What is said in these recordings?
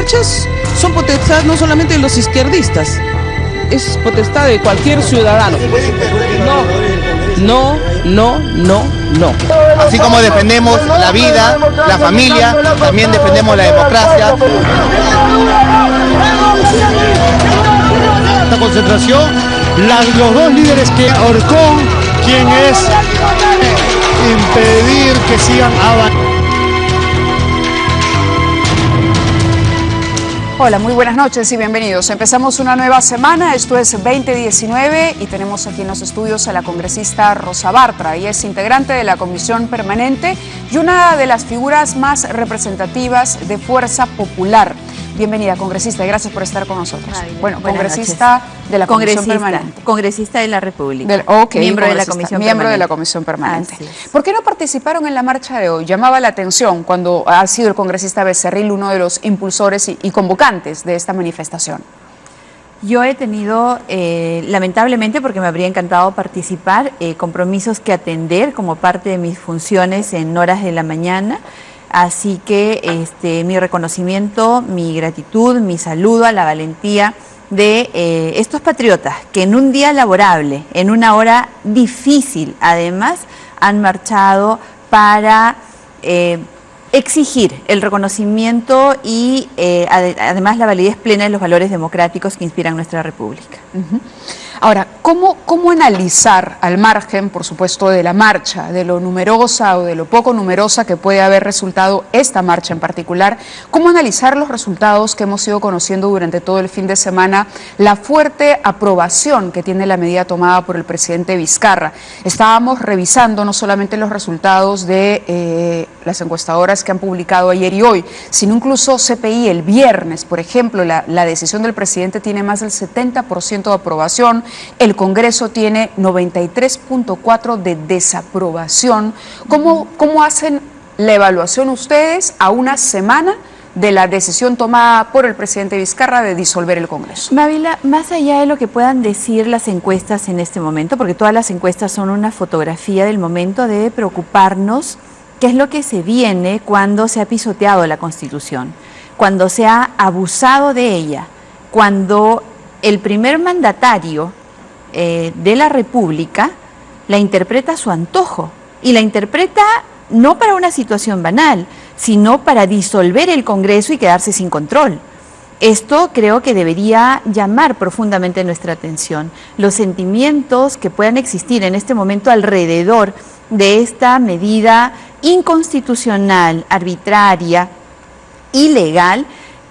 marchas son potestad no solamente de los izquierdistas, es potestad de cualquier ciudadano. No. Así como defendemos la vida, la familia, también defendemos la democracia. Esta concentración, los dos líderes que ahorcó, quien es impedir que sigan avanzando. Hola, muy buenas noches y bienvenidos. Empezamos una nueva semana, esto es 2019 y tenemos aquí en los estudios a la congresista Rosa Bartra. Ella es integrante de la Comisión Permanente y una de las figuras más representativas de Fuerza Popular. Bienvenida, congresista, y gracias por estar con nosotros. Bueno, congresista de la Comisión Permanente. Congresista de la República. Miembro de la Comisión Permanente. Miembro de la Comisión Permanente. ¿Por qué no participaron en la marcha de hoy? Llamaba la atención cuando ha sido el congresista Becerril uno de los impulsores y convocantes de esta manifestación. Yo he tenido, lamentablemente, porque me habría encantado participar, compromisos que atender como parte de mis funciones en horas de la mañana. Así que mi reconocimiento, mi gratitud, mi saludo a la valentía de estos patriotas que en un día laborable, en una hora difícil, además, han marchado para exigir el reconocimiento y además la validez plena de los valores democráticos que inspiran nuestra República. Ahora, ¿cómo analizar, al margen, por supuesto, de la marcha, de lo numerosa o de lo poco numerosa que puede haber resultado esta marcha en particular, cómo analizar los resultados que hemos ido conociendo durante todo el fin de semana, la fuerte aprobación que tiene la medida tomada por el presidente Vizcarra? Estábamos revisando no solamente los resultados de las encuestadoras que han publicado ayer y hoy, sino incluso CPI el viernes, por ejemplo, la decisión del presidente tiene más del 70% de aprobación. El Congreso tiene 93.4% de desaprobación. ¿Cómo hacen la evaluación ustedes a una semana de la decisión tomada por el presidente Vizcarra de disolver el Congreso? Mávila, más allá de lo que puedan decir las encuestas en este momento, porque todas las encuestas son una fotografía del momento, debe preocuparnos qué es lo que se viene cuando se ha pisoteado la Constitución, cuando se ha abusado de ella, cuando el primer mandatario de la República la interpreta a su antojo, y la interpreta no para una situación banal, sino para disolver el Congreso y quedarse sin control. Esto creo que debería llamar profundamente nuestra atención. Los sentimientos que puedan existir en este momento alrededor de esta medida inconstitucional, arbitraria, ilegal,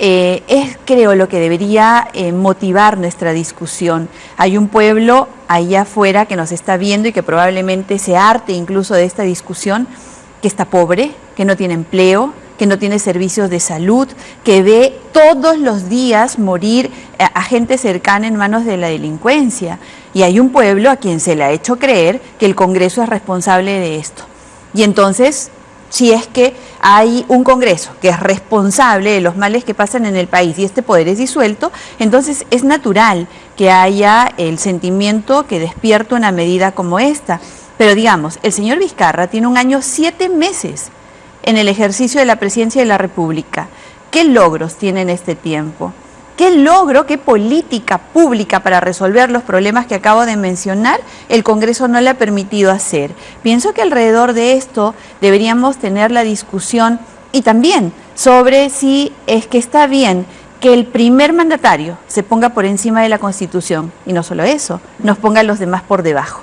es, creo, lo que debería motivar nuestra discusión. Hay un pueblo allá afuera que nos está viendo y que probablemente se harte incluso de esta discusión, que está pobre, que no tiene empleo, que no tiene servicios de salud, que ve todos los días morir a gente cercana en manos de la delincuencia. Y hay un pueblo a quien se le ha hecho creer que el Congreso es responsable de esto. Y entonces, si es que hay un Congreso que es responsable de los males que pasan en el país y este poder es disuelto, entonces es natural que haya el sentimiento que despierta una medida como esta. Pero digamos, el señor Vizcarra tiene 1 año 7 meses en el ejercicio de la presidencia de la República. ¿Qué logros tiene en este tiempo? ¿Qué logro, qué política pública para resolver los problemas que acabo de mencionar el Congreso no le ha permitido hacer? Pienso que alrededor de esto deberíamos tener la discusión y también sobre si es que está bien que el primer mandatario se ponga por encima de la Constitución y no solo eso, nos ponga a los demás por debajo.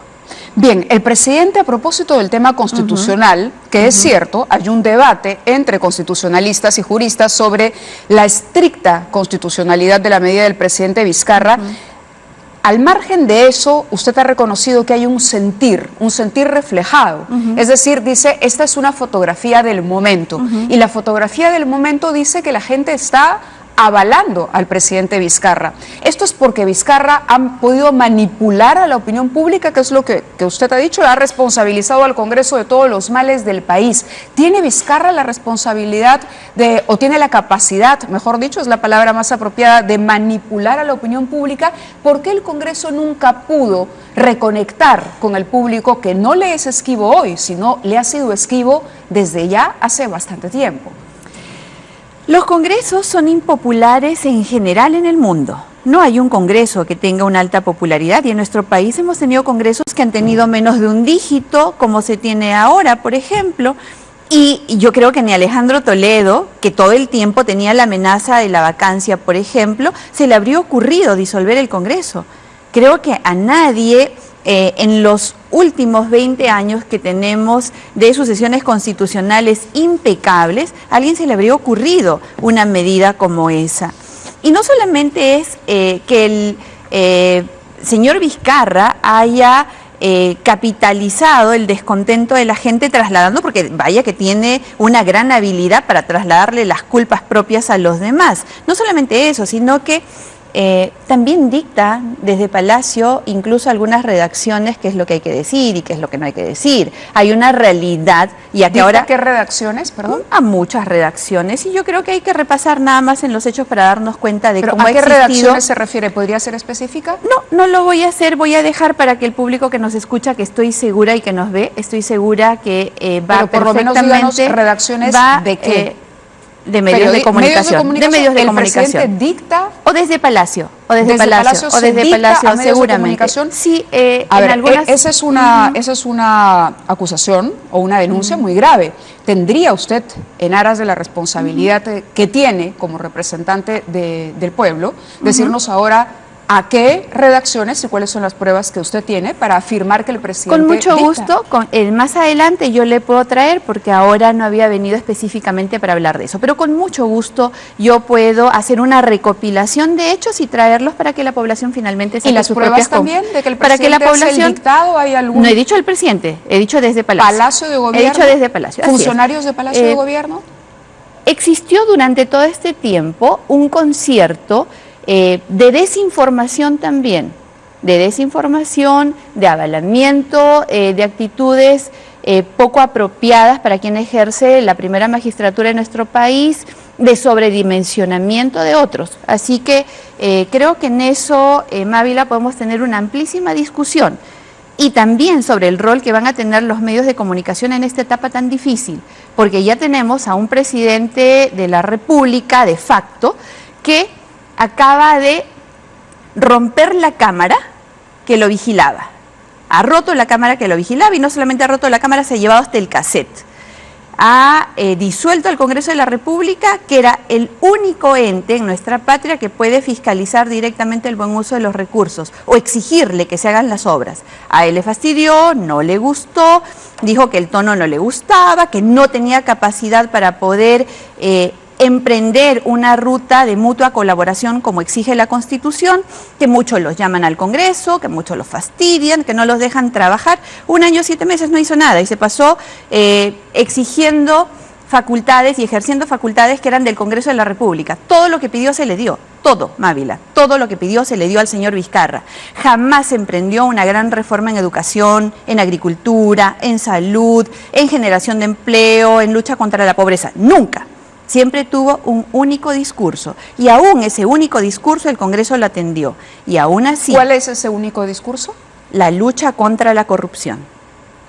Bien, el presidente, a propósito del tema constitucional, que es cierto, hay un debate entre constitucionalistas y juristas sobre la estricta constitucionalidad de la medida del presidente Vizcarra. Al margen de eso, usted ha reconocido que hay un sentir reflejado. Es decir, dice, esta es una fotografía del momento. Y la fotografía del momento dice que la gente está avalando al presidente Vizcarra. Esto es porque Vizcarra ha podido manipular a la opinión pública, que es lo que usted ha dicho, ha responsabilizado al Congreso de todos los males del país. ¿Tiene Vizcarra la responsabilidad o tiene la capacidad, mejor dicho, es la palabra más apropiada, de manipular a la opinión pública? ¿Por qué el Congreso nunca pudo reconectar con el público, que no le es esquivo hoy, sino le ha sido esquivo desde ya hace bastante tiempo? Los congresos son impopulares en general en el mundo. No hay un congreso que tenga una alta popularidad y en nuestro país hemos tenido congresos que han tenido menos de un dígito, como se tiene ahora, por ejemplo. Y yo creo que ni Alejandro Toledo, que todo el tiempo tenía la amenaza de la vacancia, por ejemplo, se le habría ocurrido disolver el Congreso. Creo que a nadie en los últimos 20 años que tenemos de sucesiones constitucionales impecables, a alguien se le habría ocurrido una medida como esa. Y no solamente es que el señor Vizcarra haya capitalizado el descontento de la gente trasladando, porque vaya que tiene una gran habilidad para trasladarle las culpas propias a los demás. No solamente eso, sino que también dicta desde Palacio incluso algunas redacciones qué es lo que hay que decir y qué es lo que no hay que decir. Hay una realidad y a que ahora... ¿Qué redacciones, perdón? A muchas redacciones y yo creo que hay que repasar nada más en los hechos para darnos cuenta de cómo ha existido. ¿A qué redacciones se refiere? ¿Podría ser específica? No lo voy a hacer, voy a dejar para que el público que nos escucha, que estoy segura y que nos ve, estoy segura que va pero por lo menos díganos redacciones de qué. De medios de comunicación. De medios de ¿El comunicación. presidente dicta? O desde Palacio. O desde Palacio. O desde Palacio, seguramente. Sí, a ver, algunas... esa es una acusación o una denuncia muy grave. ¿Tendría usted, en aras de la responsabilidad que tiene como representante del pueblo, decirnos ahora a qué redacciones y cuáles son las pruebas que usted tiene para afirmar que el presidente Con mucho dicta? gusto, más adelante yo le puedo traer, porque ahora no había venido específicamente para hablar de eso, pero con mucho gusto yo puedo hacer una recopilación de hechos y traerlos para que la población finalmente saque ¿Y las sus pruebas propias también de que el para presidente que la población hace el dictado? ¿Hay algún... No he dicho el presidente, he dicho desde Palacio. ¿Palacio de Gobierno? He dicho desde Palacio. ¿Funcionarios de Palacio de Gobierno? Existió durante todo este tiempo un concierto de desinformación también, de desinformación, de avalamiento, de actitudes poco apropiadas para quien ejerce la primera magistratura en nuestro país, de sobredimensionamiento de otros. Así que creo que en eso, Mávila, podemos tener una amplísima discusión. Y también sobre el rol que van a tener los medios de comunicación en esta etapa tan difícil, porque ya tenemos a un presidente de la República de facto que acaba de romper la cámara que lo vigilaba. Ha roto la cámara que lo vigilaba y no solamente ha roto la cámara, se ha llevado hasta el cassette. Ha disuelto al Congreso de la República, que era el único ente en nuestra patria que puede fiscalizar directamente el buen uso de los recursos o exigirle que se hagan las obras. A él le fastidió, no le gustó, dijo que el tono no le gustaba, que no tenía capacidad para poder emprender una ruta de mutua colaboración como exige la Constitución, que muchos los llaman al Congreso, que muchos los fastidian, que no los dejan trabajar. 1 año 7 meses no hizo nada y se pasó exigiendo facultades y ejerciendo facultades que eran del Congreso de la República. Todo lo que pidió se le dio, todo, Mávila, todo lo que pidió se le dio al señor Vizcarra. Jamás emprendió una gran reforma en educación, en agricultura, en salud, en generación de empleo, en lucha contra la pobreza, nunca. Siempre tuvo un único discurso y aún ese único discurso el Congreso lo atendió. Y aún así... ¿Cuál es ese único discurso? La lucha contra la corrupción.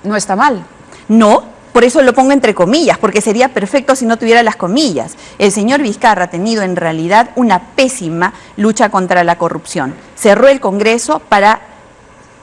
No está mal. No, por eso lo pongo entre comillas, porque sería perfecto si no tuviera las comillas. El señor Vizcarra ha tenido en realidad una pésima lucha contra la corrupción. Cerró el Congreso para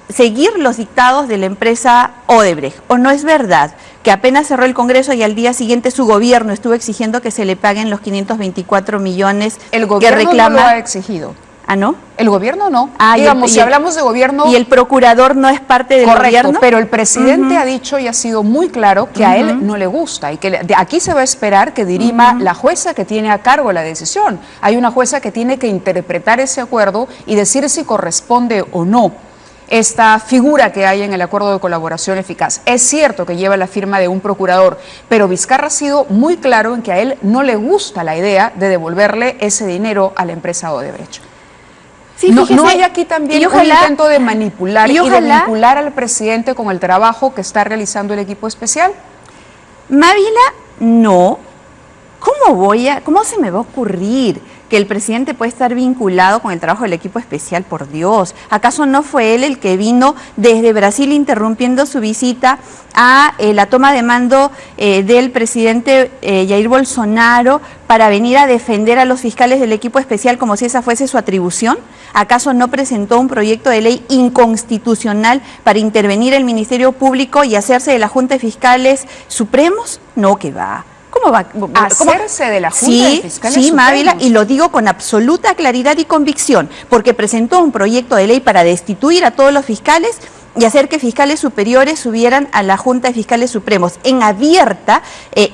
seguir los dictados de la empresa Odebrecht. ¿O no es verdad que apenas cerró el Congreso y al día siguiente su gobierno estuvo exigiendo que se le paguen los 524 millones el gobierno que reclama? No lo ha exigido. ¿Ah, no? El gobierno no. Digamos, si hablamos de gobierno... ¿Y el procurador no es parte del gobierno? Pero el presidente ha dicho y ha sido muy claro que a él no le gusta y que de aquí se va a esperar que dirima la jueza que tiene a cargo la decisión. Hay una jueza que tiene que interpretar ese acuerdo y decir si corresponde o no esta figura que hay en el acuerdo de colaboración eficaz. Es cierto que lleva la firma de un procurador, pero Vizcarra ha sido muy claro en que a él no le gusta la idea de devolverle ese dinero a la empresa Odebrecht. Sí, no hay aquí también un intento de manipular y de vincular al presidente con el trabajo que está realizando el equipo especial. Mávila, no. ¿Cómo se me va a ocurrir que el presidente puede estar vinculado con el trabajo del equipo especial, por Dios. ¿Acaso no fue él el que vino desde Brasil interrumpiendo su visita a la toma de mando del presidente Jair Bolsonaro para venir a defender a los fiscales del equipo especial como si esa fuese su atribución? ¿Acaso no presentó un proyecto de ley inconstitucional para intervenir el Ministerio Público y hacerse de la Junta de Fiscales Supremos? No, que va. ¿Cómo va? ¿Hacerse de la Junta de Fiscales Sí, Supremos? Mávila, y lo digo con absoluta claridad y convicción, porque presentó un proyecto de ley para destituir a todos los fiscales y hacer que fiscales superiores subieran a la Junta de Fiscales Supremos, en abierta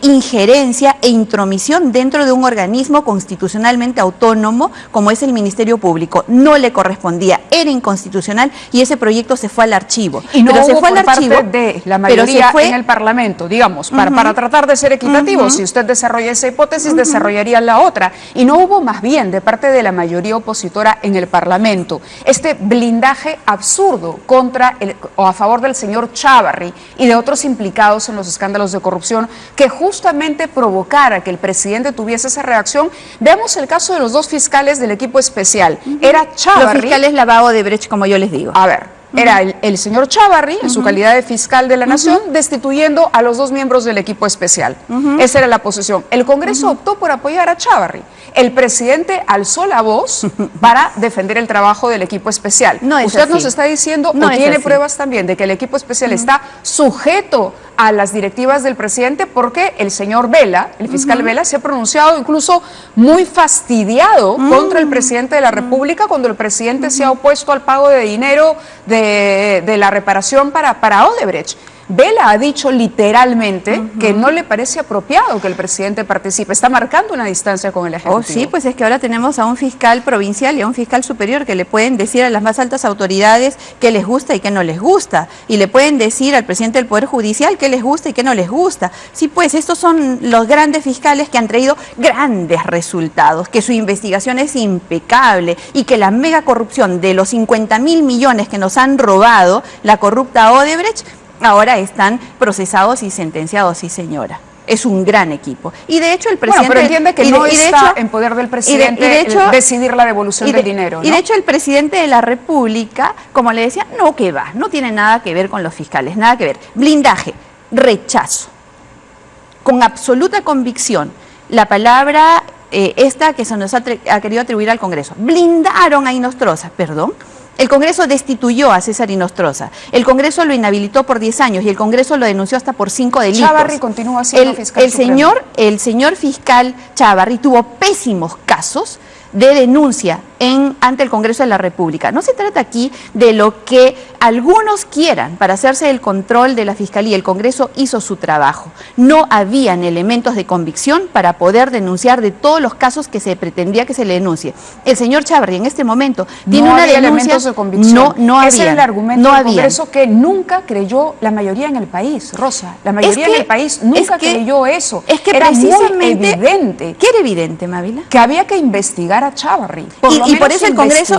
injerencia e intromisión dentro de un organismo constitucionalmente autónomo como es el Ministerio Público. No le correspondía, era inconstitucional y ese proyecto se fue al archivo. Y no pero hubo se fue por al archivo, parte de la mayoría fue en el Parlamento, digamos, para tratar de ser equitativo. Si usted desarrolla esa hipótesis, desarrollaría la otra. Y no hubo más bien de parte de la mayoría opositora en el Parlamento este blindaje absurdo contra o a favor del señor Chávarri y de otros implicados en los escándalos de corrupción que justamente provocara que el presidente tuviese esa reacción. Veamos el caso de los dos fiscales del equipo especial. Era Chávarri. los fiscales lavado de Brecht, como yo les digo. A ver. Era el señor Chávarri, en su calidad de fiscal de la Nación, destituyendo a los dos miembros del equipo especial. Esa era la posición. El Congreso optó por apoyar a Chávarri. El presidente alzó la voz para defender el trabajo del equipo especial. No es Usted así. nos está diciendo, No o es tiene así. pruebas también de que el equipo especial está sujeto a las directivas del presidente, porque el señor Vela, el fiscal Vela, se ha pronunciado incluso muy fastidiado contra el presidente de la República cuando el presidente se ha opuesto al pago de dinero de la reparación para Odebrecht. Vela ha dicho literalmente que no le parece apropiado que el presidente participe. Está marcando una distancia con el Ejecutivo. Oh, sí, pues es que ahora tenemos a un fiscal provincial y a un fiscal superior que le pueden decir a las más altas autoridades qué les gusta y qué no les gusta. Y le pueden decir al presidente del Poder Judicial qué les gusta y qué no les gusta. Sí, pues estos son los grandes fiscales que han traído grandes resultados, que su investigación es impecable y que la mega corrupción de los 50.000 millones que nos han robado la corrupta Odebrecht ahora están procesados y sentenciados, sí señora. Es un gran equipo. Y de hecho el presidente... Bueno, pero entiende que no está en poder del presidente decidir la devolución del dinero, ¿no? Y de hecho el presidente de la República, como le decía, no, que va, no tiene nada que ver con los fiscales, nada que ver. Blindaje, rechazo, con absoluta convicción, la palabra esta que se nos ha querido atribuir al Congreso. Blindaron a Inostroza, perdón. El Congreso destituyó a César Inostroza, el Congreso lo inhabilitó por 10 años y el Congreso lo denunció hasta por 5 delitos. Chávarri continúa siendo fiscal supremo. El señor fiscal Chávarri tuvo pésimos casos de denuncia ante el Congreso de la República. No se trata aquí de lo que algunos quieran para hacerse el control de la Fiscalía. El Congreso hizo su trabajo. No habían elementos de convicción para poder denunciar de todos los casos que se pretendía que se le denuncie. El señor Chávarri en este momento tiene una denuncia... elementos de convicción. No había. Ese era el argumento del Congreso que nunca creyó la mayoría en el país, Rosa. La mayoría en el país nunca creyó eso. Es que era precisamente... muy evidente. ¿Qué era evidente, Mávila? Que había que investigar a Chávarri. Y por eso el Congreso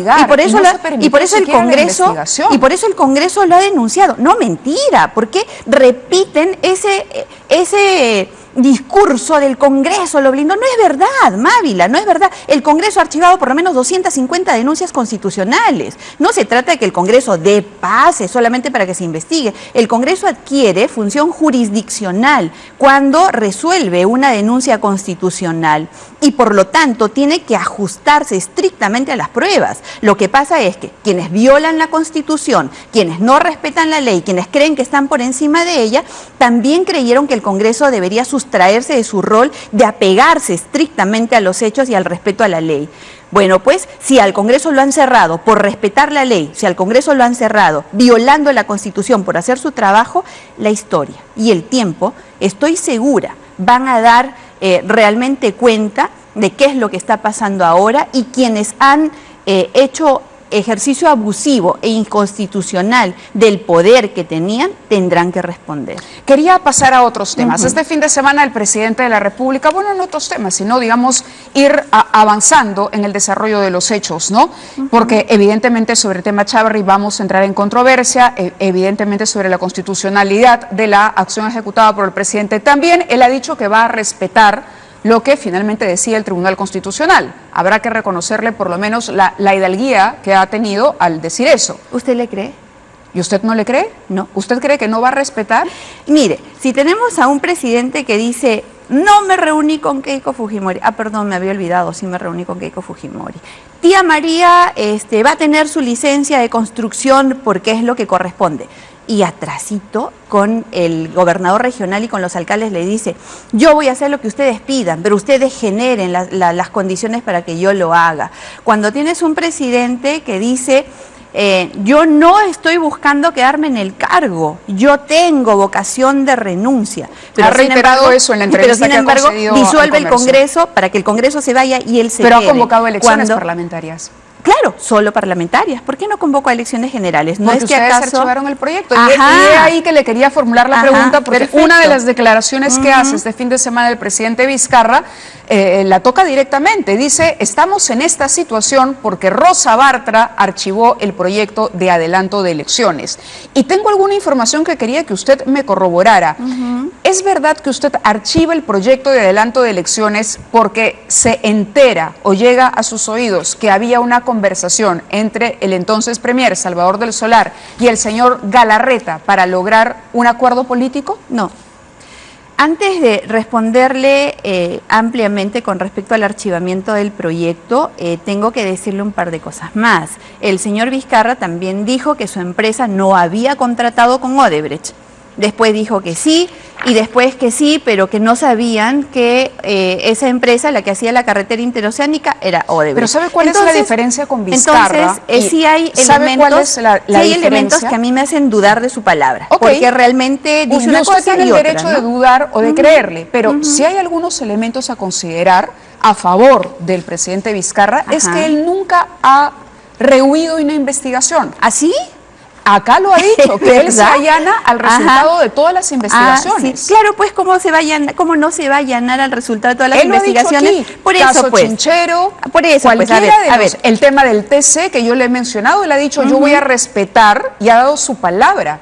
el Congreso lo ha denunciado. No, mentira, porque repiten ese discurso del Congreso, lo blindó. No es verdad, Mávila, no es verdad. El Congreso ha archivado por lo menos 250 denuncias constitucionales. No se trata de que el Congreso dé pase solamente para que se investigue. El Congreso adquiere función jurisdiccional cuando resuelve una denuncia constitucional y por lo tanto tiene que ajustarse estrictamente a las pruebas. Lo que pasa es que quienes violan la Constitución, quienes no respetan la ley, quienes creen que están por encima de ella, también creyeron que el Congreso debería sustraerse de su rol de apegarse estrictamente a los hechos y al respeto a la ley. Bueno, pues si al Congreso lo han cerrado por respetar la ley, si al Congreso lo han cerrado violando la Constitución por hacer su trabajo, la historia y el tiempo, estoy segura, van a dar realmente cuenta de qué es lo que está pasando ahora y quienes han hecho ejercicio abusivo e inconstitucional del poder que tenían, tendrán que responder. Quería pasar a otros temas. Este fin de semana el presidente de la República, bueno, no otros temas, sino, digamos, ir avanzando en el desarrollo de los hechos, ¿no? Porque evidentemente sobre el tema Chávarri vamos a entrar en controversia, evidentemente sobre la constitucionalidad de la acción ejecutada por el presidente. También él ha dicho que va a respetar lo que finalmente decía el Tribunal Constitucional. Habrá que reconocerle por lo menos la hidalguía que ha tenido al decir eso. ¿Usted le cree? ¿Y usted no le cree? No. ¿Usted cree que no va a respetar? Mire, si tenemos a un presidente que dice, no me reuní con Keiko Fujimori, perdón, me había olvidado, sí me reuní con Keiko Fujimori. Tía María va a tener su licencia de construcción porque es lo que corresponde. Y atrasito con el gobernador regional y con los alcaldes le dice, yo voy a hacer lo que ustedes pidan, pero ustedes generen las condiciones para que yo lo haga. Cuando tienes un presidente que dice, yo no estoy buscando quedarme en el cargo, yo tengo vocación de renuncia. Pero ha reiterado eso en la entrevista que ha concedido disuelve al el Comercio. Congreso para que el Congreso se vaya y él se Pero quede. ha convocado elecciones parlamentarias. Claro, solo parlamentarias. ¿Por qué no convocó a elecciones generales? No porque es que ustedes acaso archivaron el proyecto. Ajá. Y es ahí que le quería formular la pregunta, porque perfecto. una de las declaraciones que hace este fin de semana el presidente Vizcarra la toca directamente. Dice, estamos en esta situación porque Rosa Bartra archivó el proyecto de adelanto de elecciones. Y tengo alguna información que quería que usted me corroborara. ¿Es verdad que usted archiva el proyecto de adelanto de elecciones porque se entera o llega a sus oídos que había una conversación entre el entonces premier Salvador del Solar y el señor Galarreta para lograr un acuerdo político? No. Antes de responderle ampliamente con respecto al archivamiento del proyecto, tengo que decirle un par de cosas más. El señor Vizcarra también dijo que su empresa no había contratado con Odebrecht. Después dijo que sí, y después que sí, pero que no sabían que esa empresa, la que hacía la carretera interoceánica, era Odebrecht. Pero ¿sabe cuál es la diferencia con Vizcarra? Entonces, sí hay elementos que a mí me hacen dudar de su palabra, porque realmente dice una cosa tiene y el otra, derecho ¿no? de dudar o de creerle, pero sí hay algunos elementos a considerar a favor del presidente Vizcarra, es que él nunca ha rehuido una investigación. ¿Así? Acá lo ha dicho, que él se allana al resultado de todas las investigaciones. Sí. Claro, pues ¿cómo no se va a allanar al resultado de todas las él investigaciones? Lo ha dicho aquí, por eso, caso pues. Chinchero, por eso, cualquiera pues, a ver. el tema del TC que yo le he mencionado, él ha dicho yo voy a respetar y ha dado su palabra.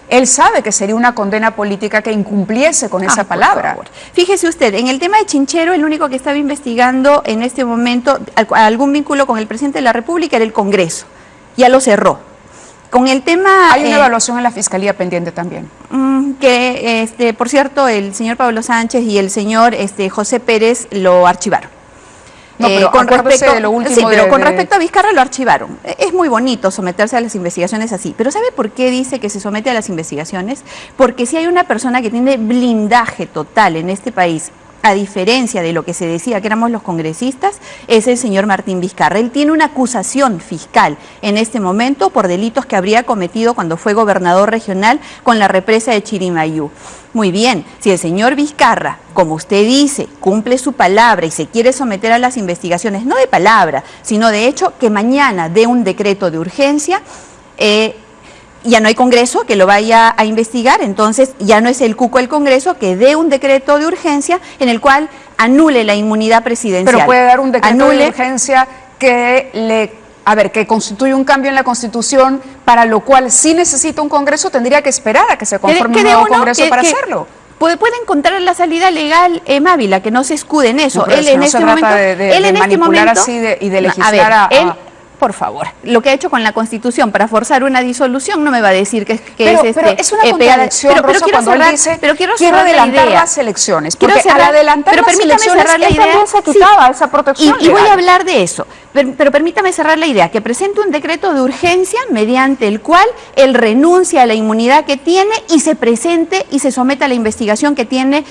Él sabe que sería una condena política que incumpliese con esa palabra. Fíjese usted, en el tema de Chinchero, el único que estaba investigando en este momento algún vínculo con el presidente de la República era el Congreso. Ya lo cerró. Con el tema... Hay una evaluación en la Fiscalía pendiente también. Que, por cierto, el señor Pablo Sánchez y el señor José Pérez lo archivaron. No, pero con respecto de lo último. Sí, pero con respecto a Vizcarra lo archivaron. Es muy bonito someterse a las investigaciones así, pero ¿sabe por qué dice que se somete a las investigaciones? Porque si hay una persona que tiene blindaje total en este país, a diferencia de lo que se decía que éramos los congresistas, es el señor Martín Vizcarra. Él tiene una acusación fiscal en este momento por delitos que habría cometido cuando fue gobernador regional con la represa de Chirimayú. Muy bien, si el señor Vizcarra, como usted dice, cumple su palabra y se quiere someter a las investigaciones, no de palabra, sino de hecho, que mañana dé un decreto de urgencia, ya no hay Congreso que lo vaya a investigar, entonces ya no es el cuco el Congreso que dé un decreto de urgencia en el cual anule la inmunidad presidencial. Pero puede dar un decreto de urgencia que constituye un cambio en la Constitución, para lo cual si necesita un Congreso, tendría que esperar a que se conforme un nuevo Congreso para hacerlo. Puede encontrar la salida legal, Mávila, que no se escude en eso. No, él en este momento de manipular así y de legislar por favor, lo que ha hecho con la Constitución para forzar una disolución no me va a decir que pero es una contradicción, Rosa, cuando él dice quiero adelantar las elecciones, porque al adelantar las elecciones él también se quitaba esa protección y voy a hablar de eso, pero permítame cerrar la idea, que presente un decreto de urgencia mediante el cual él renuncia a la inmunidad que tiene y se presente y se someta a la investigación que tiene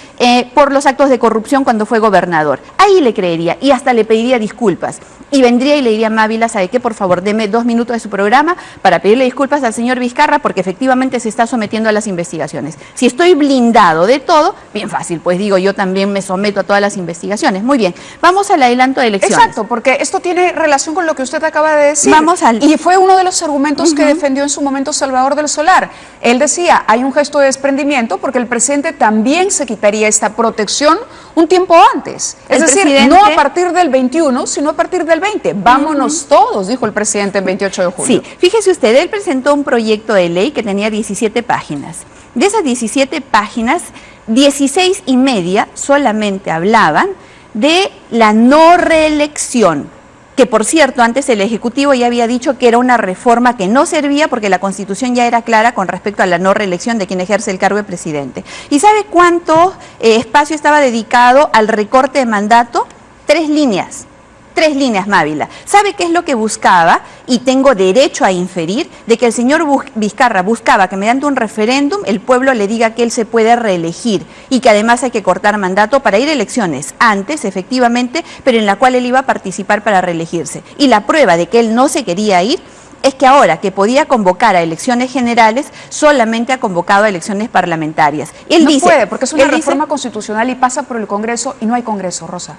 por los actos de corrupción cuando fue gobernador. Ahí le creería y hasta le pediría disculpas. Y vendría y le diría a Mávila, ¿sabe qué? Por favor, deme 2 minutos de su programa para pedirle disculpas al señor Vizcarra porque efectivamente se está sometiendo a las investigaciones. Si estoy blindado de todo, bien fácil, pues digo, yo también me someto a todas las investigaciones. Muy bien, vamos al adelanto de elecciones. Exacto, porque esto tiene relación con lo que usted acaba de decir. Y fue uno de los argumentos que defendió en su momento Salvador del Solar. Él decía, hay un gesto de desprendimiento porque el presidente también se quitaría esta protección un tiempo antes. Es decir, no a partir del 21, sino a partir del 20. Vámonos todos, dijo el presidente el 28 de julio. Sí, fíjese usted, él presentó un proyecto de ley que tenía 17 páginas. De esas 17 páginas, 16 y media solamente hablaban de la no reelección, que por cierto antes el Ejecutivo ya había dicho que era una reforma que no servía porque la Constitución ya era clara con respecto a la no reelección de quien ejerce el cargo de presidente. ¿Y sabe cuánto espacio estaba dedicado al recorte de mandato? 3 líneas. 3 líneas, Mávila. ¿Sabe qué es lo que buscaba? Y tengo derecho a inferir de que el señor Vizcarra buscaba que mediante un referéndum el pueblo le diga que él se puede reelegir y que además hay que cortar mandato para ir a elecciones antes, efectivamente, pero en la cual él iba a participar para reelegirse. Y la prueba de que él no se quería ir es que ahora que podía convocar a elecciones generales, solamente ha convocado a elecciones parlamentarias. Y él no dice, puede, porque es una reforma constitucional y pasa por el Congreso y no hay Congreso, Rosa.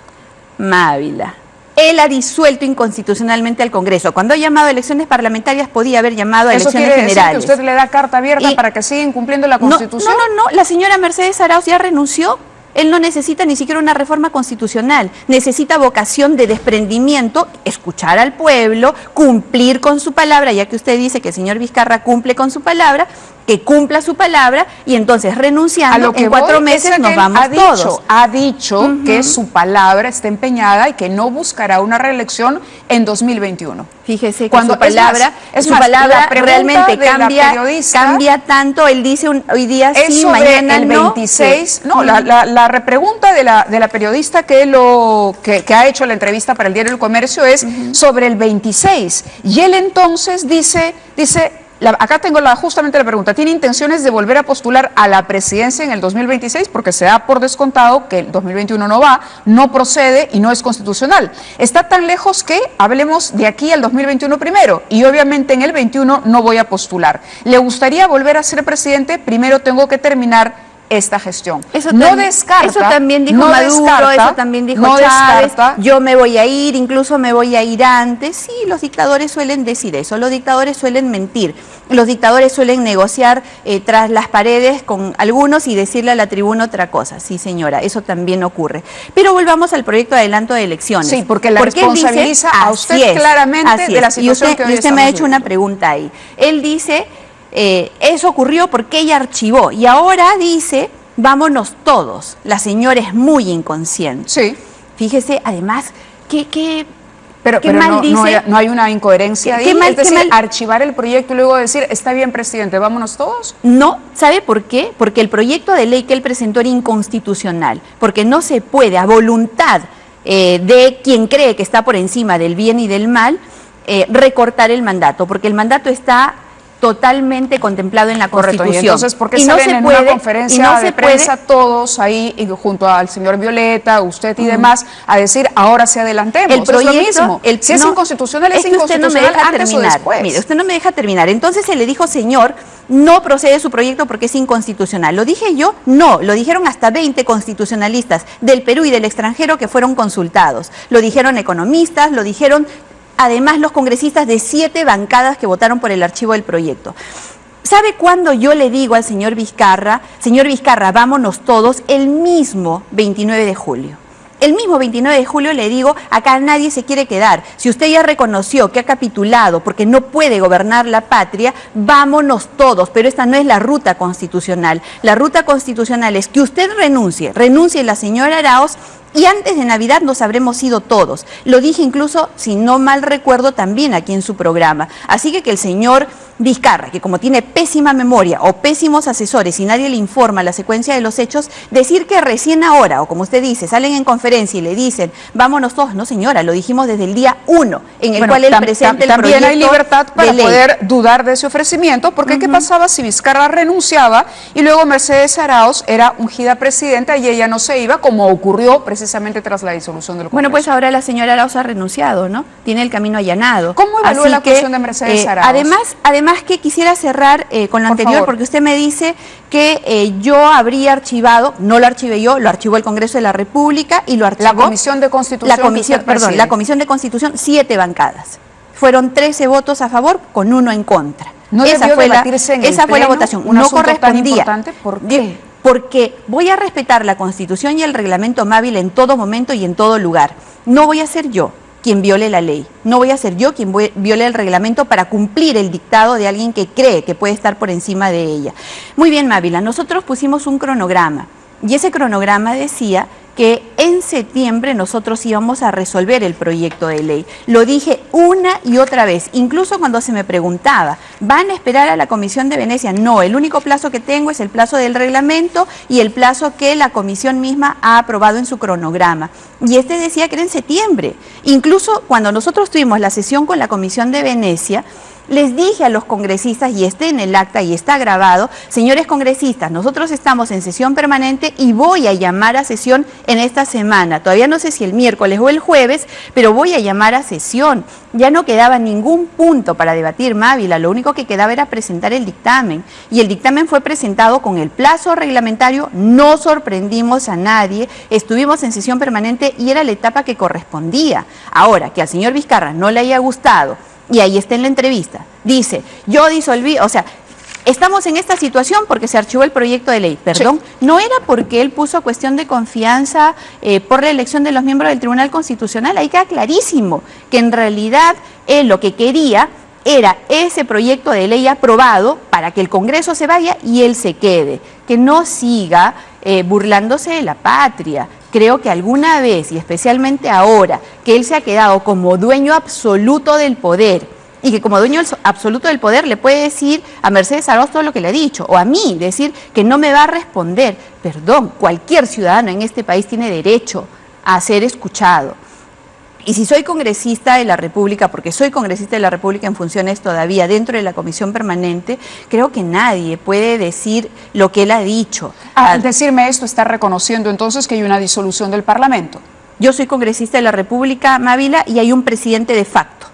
Mávila. Él ha disuelto inconstitucionalmente al Congreso. Cuando ha llamado a elecciones parlamentarias, podía haber llamado a elecciones generales. ¿Eso quiere decir que usted le da carta abierta para que sigan cumpliendo la Constitución? No. La señora Mercedes Arauz ya renunció. Él no necesita ni siquiera una reforma constitucional. Necesita vocación de desprendimiento, escuchar al pueblo, cumplir con su palabra, ya que usted dice que el señor Vizcarra cumple con su palabra, que cumpla su palabra y entonces renunciando, a lo que en 4 meses nos vamos todos. Ha dicho que su palabra está empeña y que no buscará una reelección en 2021. Fíjese que Cuando, su palabra, la realmente cambia tanto. Él dice hoy día sí, mañana el 26. No. La repregunta de la periodista que ha hecho la entrevista para el Diario del Comercio es sobre el 26. Y él entonces dice acá tengo justamente la pregunta, ¿tiene intenciones de volver a postular a la presidencia en el 2026? Porque se da por descontado que el 2021 no procede y no es constitucional. Está tan lejos que hablemos de aquí al 2021 primero y obviamente en el 21 no voy a postular. ¿Le gustaría volver a ser presidente? Primero tengo que terminar esta gestión. Eso también dijo Maduro, eso también dijo Chávez, yo me voy a ir, incluso me voy a ir antes. Sí, los dictadores suelen decir eso, los dictadores suelen mentir, los dictadores suelen negociar tras las paredes con algunos y decirle a la tribuna otra cosa. Sí, señora, eso también ocurre. Pero volvamos al proyecto de adelanto de elecciones. Sí, porque la responsabiliza a usted claramente de la situación que hoy y usted me ha hecho una pregunta ahí. Él dice... eso ocurrió porque ella archivó y ahora dice, vámonos todos. La señora es muy inconsciente. Sí. Fíjese, además, pero no hay una incoherencia ahí. Es decir, archivar el proyecto y luego decir, está bien, presidente, vámonos todos. No, ¿sabe por qué? Porque el proyecto de ley que él presentó era inconstitucional, porque no se puede a voluntad de quien cree que está por encima del bien y del mal, recortar el mandato, porque el mandato está totalmente contemplado en la Constitución. Correcto. Y entonces, ¿por qué salen en una conferencia de prensa todos ahí y junto al señor Violeta, usted y demás, a decir, ahora sí adelantemos? El proyecto, es lo mismo. Si es inconstitucional, es inconstitucional usted no me deja antes terminar. O después. Mire, usted no me deja terminar. Entonces se le dijo, señor, no procede su proyecto porque es inconstitucional. ¿Lo dije yo? No, lo dijeron hasta 20 constitucionalistas del Perú y del extranjero que fueron consultados. Lo dijeron economistas, lo dijeron... Además, los congresistas de 7 bancadas que votaron por el archivo del proyecto. ¿Sabe cuándo yo le digo al señor Vizcarra, vámonos todos, el mismo 29 de julio? El mismo 29 de julio le digo, acá nadie se quiere quedar. Si usted ya reconoció que ha capitulado porque no puede gobernar la patria, vámonos todos. Pero esta no es la ruta constitucional. La ruta constitucional es que usted renuncie la señora Arauz, y antes de Navidad nos habremos ido todos. Lo dije incluso, si no mal recuerdo, también aquí en su programa. Así que el señor Vizcarra, que como tiene pésima memoria o pésimos asesores y nadie le informa la secuencia de los hechos, decir que recién ahora, o como usted dice, salen en conferencia y le dicen, vámonos todos. No, señora, lo dijimos desde el día 1, en el cual él presenta el proyecto. También hay libertad para poder dudar de ese ofrecimiento, porque ¿qué pasaba si Vizcarra renunciaba y luego Mercedes Arauz era ungida presidenta y ella no se iba, como ocurrió precisamente tras la disolución del Congreso? Bueno, pues ahora la señora Arauz ha renunciado, ¿no? Tiene el camino allanado. ¿Cómo evalúa la actuación de Mercedes Arauz? Además que quisiera cerrar con lo anterior, porque usted me dice que yo habría archivado, no lo archivé yo, lo archivó el Congreso de la República y lo archivó... La Comisión de Constitución. La Comisión de Constitución, 7 bancadas. Fueron 13 votos a favor con 1 en contra. Esa fue la votación. No correspondía. ¿Por qué? Porque voy a respetar la Constitución y el reglamento Mávila en todo momento y en todo lugar. No voy a ser yo quien viole la ley, no voy a ser yo quien viole el reglamento para cumplir el dictado de alguien que cree que puede estar por encima de ella. Muy bien, Mávila, nosotros pusimos un cronograma y ese cronograma decía que en septiembre nosotros íbamos a resolver el proyecto de ley. Lo dije una y otra vez, incluso cuando se me preguntaba, ¿van a esperar a la Comisión de Venecia? No, el único plazo que tengo es el plazo del reglamento y el plazo que la comisión misma ha aprobado en su cronograma. Y este decía que era en septiembre. Incluso cuando nosotros tuvimos la sesión con la Comisión de Venecia, les dije a los congresistas, y está en el acta y está grabado, señores congresistas, nosotros estamos en sesión permanente y voy a llamar a sesión en esta semana. Todavía no sé si el miércoles o el jueves, pero voy a llamar a sesión. Ya no quedaba ningún punto para debatir, Mávila, lo único que quedaba era presentar el dictamen. Y el dictamen fue presentado con el plazo reglamentario, no sorprendimos a nadie, estuvimos en sesión permanente y era la etapa que correspondía. Ahora, que al señor Vizcarra no le haya gustado, y ahí está en la entrevista, dice, yo disolví, o sea, estamos en esta situación porque se archivó el proyecto de ley, perdón, sí. No era porque él puso cuestión de confianza por la elección de los miembros del Tribunal Constitucional, ahí queda clarísimo que en realidad él lo que quería era ese proyecto de ley aprobado para que el Congreso se vaya y él se quede, que no siga burlándose de la patria. Creo que alguna vez, y especialmente ahora, que él se ha quedado como dueño absoluto del poder, y que como dueño absoluto del poder le puede decir a Mercedes Arauz todo lo que le ha dicho, o a mí decir que no me va a responder. Perdón, cualquier ciudadano en este país tiene derecho a ser escuchado. Y si soy congresista de la República, porque soy congresista de la República en funciones todavía dentro de la comisión permanente, creo que nadie puede decir lo que él ha dicho. Al decirme esto, ¿está reconociendo entonces que hay una disolución del Parlamento? Yo soy congresista de la República, Mávila, y hay un presidente de facto.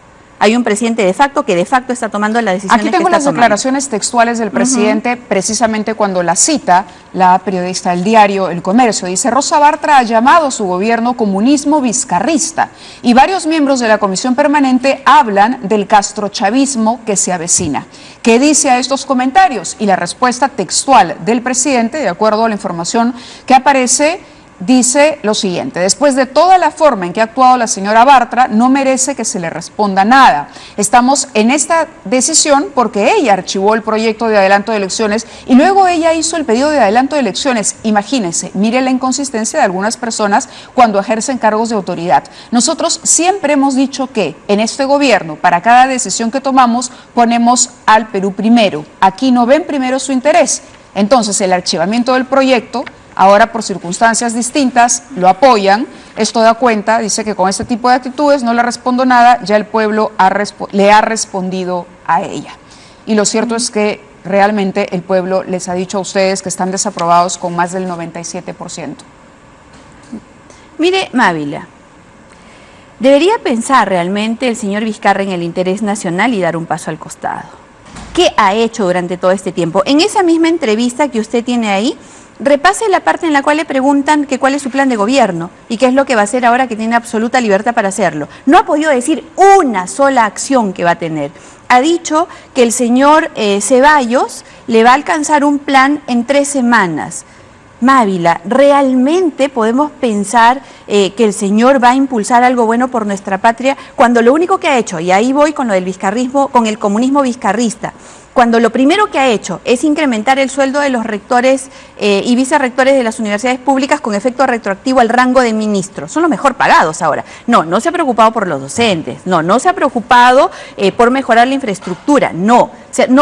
Hay un presidente de facto que de facto está tomando las decisiones que está tomando. Aquí tengo las declaraciones textuales del presidente, precisamente cuando la cita la periodista del diario El Comercio. Dice, Rosa Bartra ha llamado a su gobierno comunismo vizcarrista y varios miembros de la comisión permanente hablan del castrochavismo que se avecina. ¿Qué dice a estos comentarios? Y la respuesta textual del presidente, de acuerdo a la información que aparece, dice lo siguiente: después de toda la forma en que ha actuado la señora Bartra, no merece que se le responda nada. Estamos en esta decisión porque ella archivó el proyecto de adelanto de elecciones y luego ella hizo el pedido de adelanto de elecciones. Imagínense, mire la inconsistencia de algunas personas cuando ejercen cargos de autoridad. Nosotros siempre hemos dicho que en este gobierno, para cada decisión que tomamos, ponemos al Perú primero. Aquí no ven primero su interés. Entonces, el archivamiento del proyecto, ahora por circunstancias distintas, lo apoyan. Esto da cuenta, dice que con este tipo de actitudes no le respondo nada, ya el pueblo le ha respondido a ella. Y lo cierto es que realmente el pueblo les ha dicho a ustedes que están desaprobados con más del 97%. Mire, Mávila, debería pensar realmente el señor Vizcarra en el interés nacional y dar un paso al costado. ¿Qué ha hecho durante todo este tiempo? En esa misma entrevista que usted tiene ahí, repase la parte en la cual le preguntan que cuál es su plan de gobierno y qué es lo que va a hacer ahora que tiene absoluta libertad para hacerlo. No ha podido decir una sola acción que va a tener. Ha dicho que el señor Ceballos le va a alcanzar un plan en 3 semanas. Mávila, ¿realmente podemos pensar que el señor va a impulsar algo bueno por nuestra patria cuando lo único que ha hecho, y ahí voy con lo del vizcarrismo, con el comunismo vizcarrista, cuando lo primero que ha hecho es incrementar el sueldo de los rectores y vicerrectores de las universidades públicas con efecto retroactivo al rango de ministro? Son los mejor pagados ahora. No se ha preocupado por los docentes, no se ha preocupado por mejorar la infraestructura, no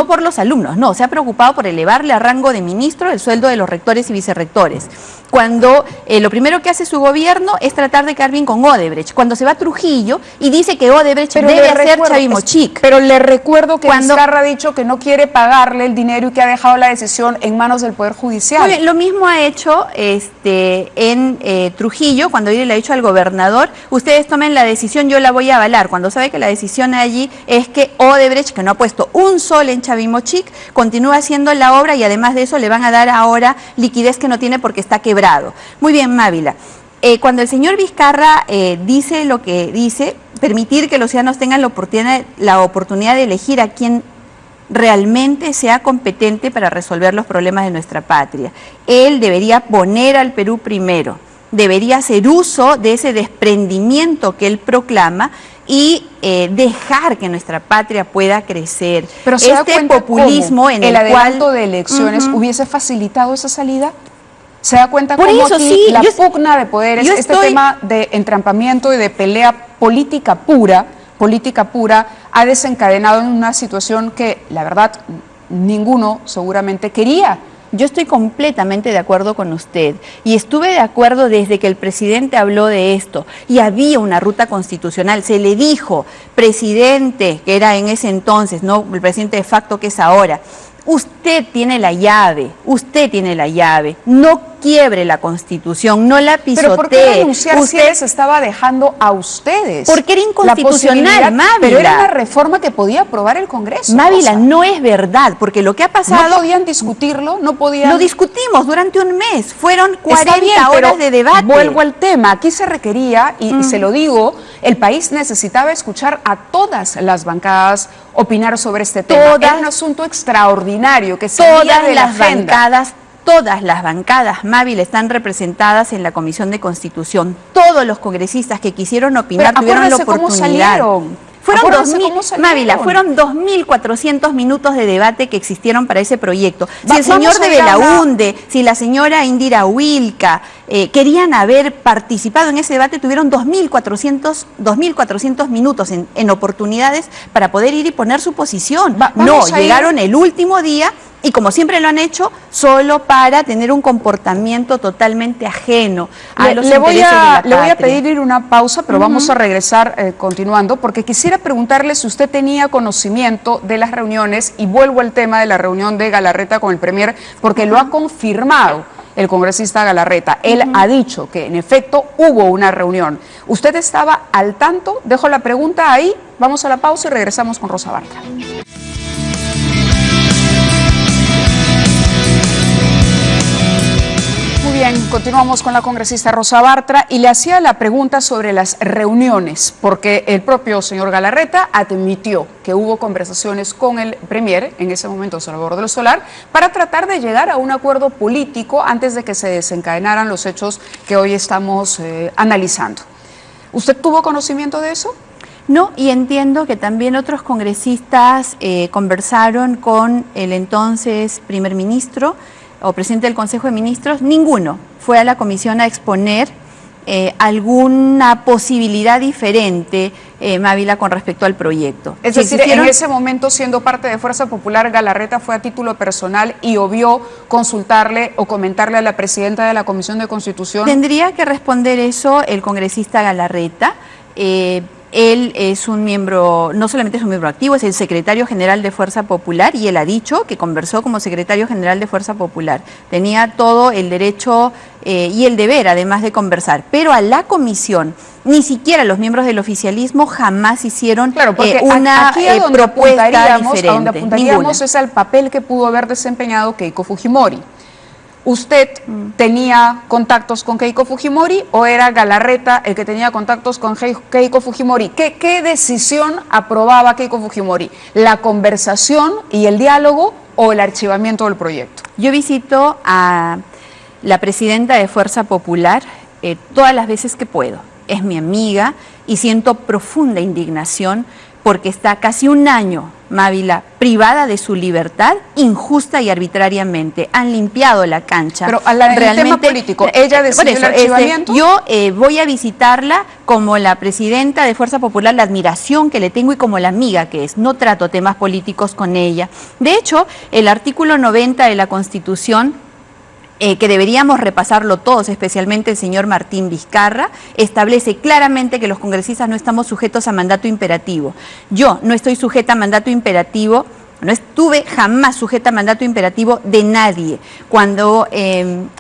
por los alumnos, no, se ha preocupado por elevarle a rango de ministro el sueldo de los rectores y vicerrectores. Cuando lo primero que hace su gobierno es tratar de quedar bien con Odebrecht, cuando se va a Trujillo y dice que Odebrecht debe hacer Chavimochic. Pero le recuerdo que Vizcarra ha dicho que no quiere pagarle el dinero y que ha dejado la decisión en manos del Poder Judicial. Muy bien, lo mismo ha hecho en Trujillo, cuando él le ha dicho al gobernador, ustedes tomen la decisión, yo la voy a avalar, cuando sabe que la decisión allí es que Odebrecht, que no ha puesto un sol en Chavimochic, continúa haciendo la obra y además de eso le van a dar ahora liquidez que no tiene porque está quebrado. Muy bien, Mávila. Cuando el señor Vizcarra dice lo que dice, permitir que los ciudadanos tengan la oportunidad de elegir a quien realmente sea competente para resolver los problemas de nuestra patria. Él debería poner al Perú primero, debería hacer uso de ese desprendimiento que él proclama y dejar que nuestra patria pueda crecer. Pero ¿se da cuenta populismo en el adelanto de elecciones hubiese facilitado esa salida? ¿Se da cuenta Por cómo eso, aquí sí, la pugna de poderes, este tema de entrampamiento y de pelea política pura, ha desencadenado en una situación que, la verdad, ninguno seguramente quería? Yo estoy completamente de acuerdo con usted y estuve de acuerdo desde que el presidente habló de esto y había una ruta constitucional. Se le dijo, presidente, que era en ese entonces, no el presidente de facto que es ahora, usted tiene la llave, no quiebre la Constitución, no la pisotee. ¿Pero por qué renunciar si les estaba dejando a ustedes? Porque era inconstitucional, Mávila. Pero era una reforma que podía aprobar el Congreso. Mávila, no es verdad, porque lo que ha pasado... ¿No podían discutirlo? ¿No podían...? Lo discutimos durante un mes, fueron 40 bien, horas de debate. Vuelvo al tema, aquí se requería, y se lo digo, el país necesitaba escuchar a todas las bancadas opinar sobre este tema. Era un asunto extraordinario que salía de la agenda. Todas las bancadas, Mávila, están representadas en la Comisión de Constitución. Todos los congresistas que quisieron opinar tuvieron la oportunidad. Fueron 2.400 minutos de debate que existieron para ese proyecto. Si el señor de Belaúnde, si la señora Indira Wilca querían haber participado en ese debate, tuvieron 2.400 minutos en oportunidades para poder ir y poner su posición. Llegaron el último día y, como siempre lo han hecho, solo para tener un comportamiento totalmente ajeno a los intereses de la patria. Le voy a pedir ir una pausa, pero vamos a regresar continuando, porque quisiera preguntarle si usted tenía conocimiento de las reuniones, y vuelvo al tema de la reunión de Galarreta con el Premier, porque lo ha confirmado el congresista Galarreta. Él ha dicho que, en efecto, hubo una reunión. ¿Usted estaba al tanto? Dejo la pregunta ahí, vamos a la pausa y regresamos con Rosa Bartra. Bien, continuamos con la congresista Rosa Bartra y le hacía la pregunta sobre las reuniones, porque el propio señor Galarreta admitió que hubo conversaciones con el Premier, en ese momento Salvador del Solar, para tratar de llegar a un acuerdo político antes de que se desencadenaran los hechos que hoy estamos analizando. ¿Usted tuvo conocimiento de eso? No, y entiendo que también otros congresistas conversaron con el entonces primer ministro o presidente del Consejo de Ministros. Ninguno fue a la comisión a exponer alguna posibilidad diferente, Mávila, con respecto al proyecto. Es decir, en ese momento, siendo parte de Fuerza Popular, Galarreta fue a título personal y obvió consultarle o comentarle a la presidenta de la Comisión de Constitución. Tendría que responder eso el congresista Galarreta. Él es un miembro, no solamente es un miembro activo, es el secretario general de Fuerza Popular, y él ha dicho que conversó como secretario general de Fuerza Popular. Tenía todo el derecho y el deber, además, de conversar. Pero a la comisión, ni siquiera los miembros del oficialismo jamás hicieron una propuesta diferente. A donde apuntaríamos es al papel que pudo haber desempeñado Keiko Fujimori. ¿Usted tenía contactos con Keiko Fujimori o era Galarreta el que tenía contactos con Keiko Fujimori? ¿Qué decisión aprobaba Keiko Fujimori? ¿La conversación y el diálogo o el archivamiento del proyecto? Yo visito a la presidenta de Fuerza Popular todas las veces que puedo. Es mi amiga y siento profunda indignación porque está casi un año, Mávila, privada de su libertad, injusta y arbitrariamente. Han limpiado la cancha. Pero realmente, el tema político, ¿ella decidió el archivamiento? Yo voy a visitarla como la presidenta de Fuerza Popular, la admiración que le tengo y como la amiga que es. No trato temas políticos con ella. De hecho, el artículo 90 de la Constitución, que deberíamos repasarlo todos, especialmente el señor Martín Vizcarra, establece claramente que los congresistas no estamos sujetos a mandato imperativo. Yo no estoy sujeta a mandato imperativo, no estuve jamás sujeta a mandato imperativo de nadie. Cuando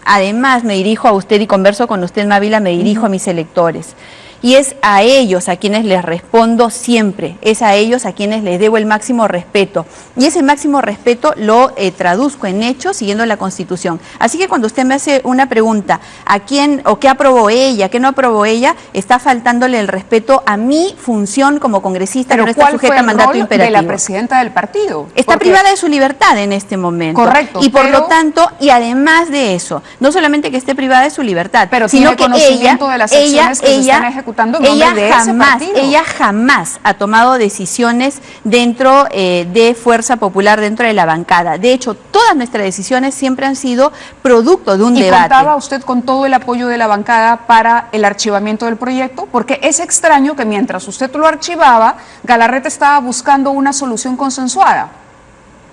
además me dirijo a usted y converso con usted, Mávila, me dirijo a mis electores. Y es a ellos a quienes les respondo siempre, es a ellos a quienes les debo el máximo respeto. Y ese máximo respeto lo traduzco en hechos siguiendo la Constitución. Así que cuando usted me hace una pregunta, ¿a quién o qué aprobó ella, qué no aprobó ella?, está faltándole el respeto a mi función como congresista, que no está sujeta a mandato imperativo. De la presidenta del partido? Está privada de su libertad en este momento. Correcto. Y por lo tanto, y además de eso, no solamente que esté privada de su libertad, pero sino tiene conocimiento de las acciones que se están ejecutando ejecutando en nombre de ese partido. Ella jamás ha tomado decisiones dentro de Fuerza Popular, dentro de la bancada. De hecho, todas nuestras decisiones siempre han sido producto de un debate. ¿Y contaba usted con todo el apoyo de la bancada para el archivamiento del proyecto? Porque es extraño que mientras usted lo archivaba, Galarreta estaba buscando una solución consensuada.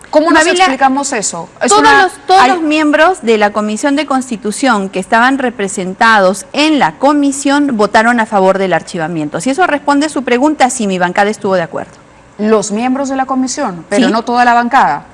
¿Cómo nos explicamos eso? Todos los miembros de la Comisión de Constitución que estaban representados en la comisión votaron a favor del archivamiento. Si eso responde a su pregunta, sí, mi bancada estuvo de acuerdo. Los miembros de la comisión, pero ¿sí? No toda la bancada.